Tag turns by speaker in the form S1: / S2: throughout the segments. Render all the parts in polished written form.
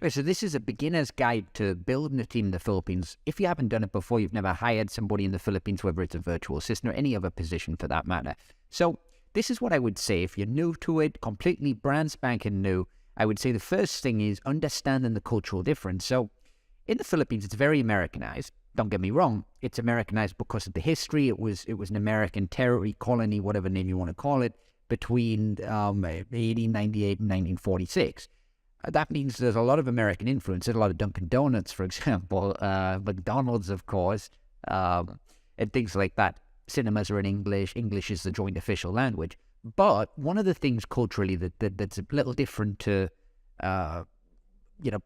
S1: Okay, so this is a beginner's guide to building a team in the Philippines. If you haven't done it before, you've never hired somebody in the Philippines, whether it's a virtual assistant or any other position for that matter. So this is what I would say. If you're new to it, completely brand spanking new, I would say the first thing is understanding the cultural difference. So in the Philippines, it's very Americanized. Don't get me wrong. It's Americanized because of the history. It was an American territory, colony, whatever name you want to call it, between 1898 and 1946. That means there's a lot of American influence. There's a lot of Dunkin' Donuts, for example, McDonald's, of course, and things like that. Cinemas are in English. English is the joint official language. But one of the things culturally that's a little different to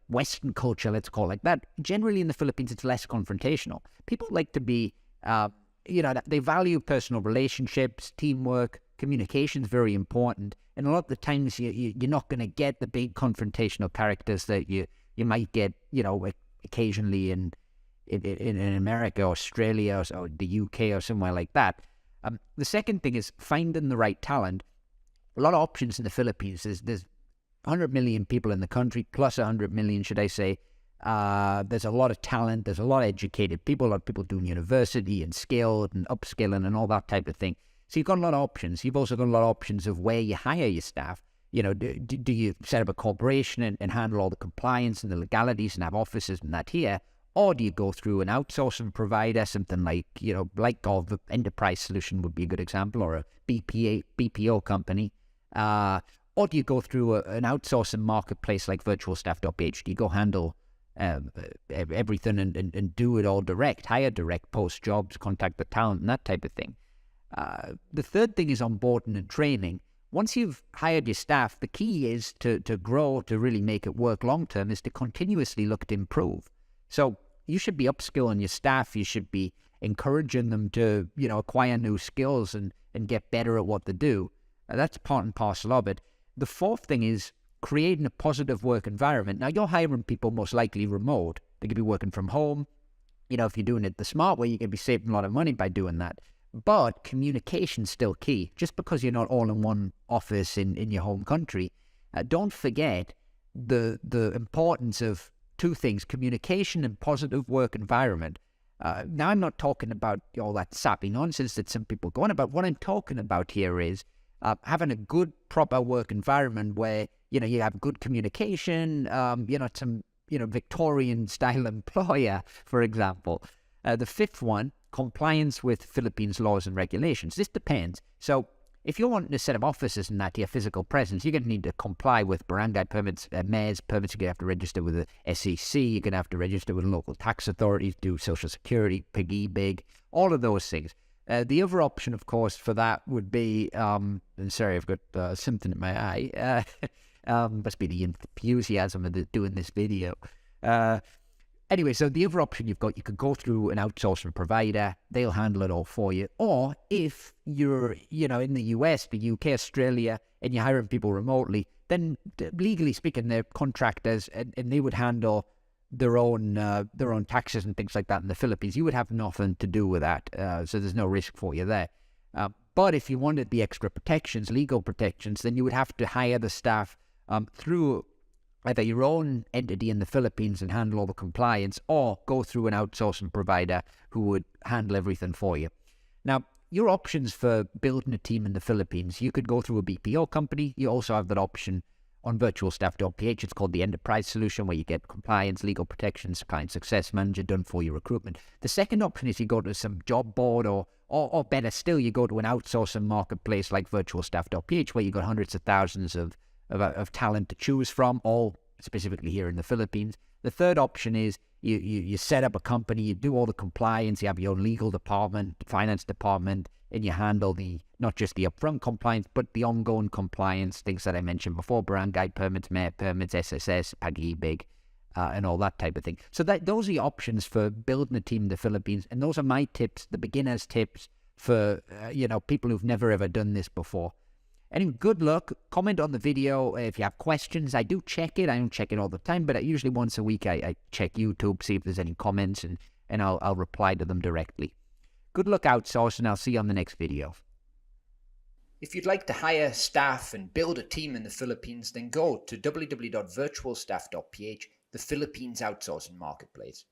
S1: Western culture, let's call it like that. Generally in the Philippines, it's less confrontational. People like to be, they value personal relationships, teamwork, communication is very important. And a lot of the times you're not going to get the big confrontational characters that you might get, occasionally in America, Australia, or the UK or somewhere like that. The second thing is finding the right talent. A lot of options in the Philippines. There's 100 million people in the country, plus 100 million, should I say. There's a lot of talent. There's a lot of educated people. A lot of people doing university and skilled and upskilling and all that type of thing. So you've got a lot of options. You've also got a lot of options of where you hire your staff. Do you set up a corporation and handle all the compliance and the legalities and have offices and that here? Or do you go through an outsourcing provider, something like the enterprise solution would be a good example, or a BPO company? Or do you go through an outsourcing marketplace like virtualstaff.ph? Do you go handle everything and do it all direct, hire direct, post jobs, contact the talent, and that type of thing? The third thing is onboarding and training. Once you've hired your staff, the key is to grow, to really make it work long-term, is to continuously look to improve. So you should be upskilling your staff. You should be encouraging them to, acquire new skills and get better at what they do. That's part and parcel of it. The fourth thing is creating a positive work environment. Now, you're hiring people most likely remote. They could be working from home. If you're doing it the smart way, you can be saving a lot of money by doing that. But communication's still key. Just because you're not all in one office in your home country, don't forget the importance of two things: communication and positive work environment. Now, I'm not talking about all that sappy nonsense that some people go on about. What I'm talking about here is having a good, proper work environment where, you have good communication, some, Victorian-style employer, for example. The fifth one, compliance with Philippines laws and regulations. This depends. So if you're wanting to set up offices and that to your physical presence, you're going to need to comply with barangay permits, mayor's permits. You're going to have to register with the SEC. You're going to have to register with local tax authorities, do Social Security, PIGI, all of those things. The other option, of course, for that would be, and sorry, I've got something in my eye. Must be the enthusiasm of doing this video. Anyway, so the other option you've got, you could go through an outsourcing provider. They'll handle it all for you. Or if you're, in the US, the UK, Australia, and you're hiring people remotely, then legally speaking, they're contractors and they would handle their own taxes and things like that in the Philippines. You would have nothing to do with that. So there's no risk for you there. But if you wanted the extra protections, legal protections, then you would have to hire the staff through either your own entity in the Philippines and handle all the compliance, or go through an outsourcing provider who would handle everything for you. Now, your options for building a team in the Philippines, you could go through a BPO company. You also have that option on virtualstaff.ph. It's called the enterprise solution, where you get compliance, legal protections, client success manager done for your recruitment. The second option is you go to some job board, or better still, you go to an outsourcing marketplace like virtualstaff.ph, where you got hundreds of thousands of talent to choose from, all specifically here in the Philippines. The third option is you set up a company, you do all the compliance, you have your own legal department, finance department, and you handle not just the upfront compliance, but the ongoing compliance, things that I mentioned before, barangay permits, mayor permits, SSS, PAGI, and all that type of thing. So those are your options for building a team in the Philippines, and those are my tips, the beginner's tips for people who've never ever done this before. Anyway, good luck. Comment on the video if you have questions. I do check it. I don't check it all the time, but usually once a week I check YouTube, see if there's any comments, and I'll reply to them directly. Good luck outsourcing. I'll see you on the next video. If you'd like to hire staff and build a team in the Philippines, then go to www.virtualstaff.ph,
S2: the Philippines outsourcing marketplace.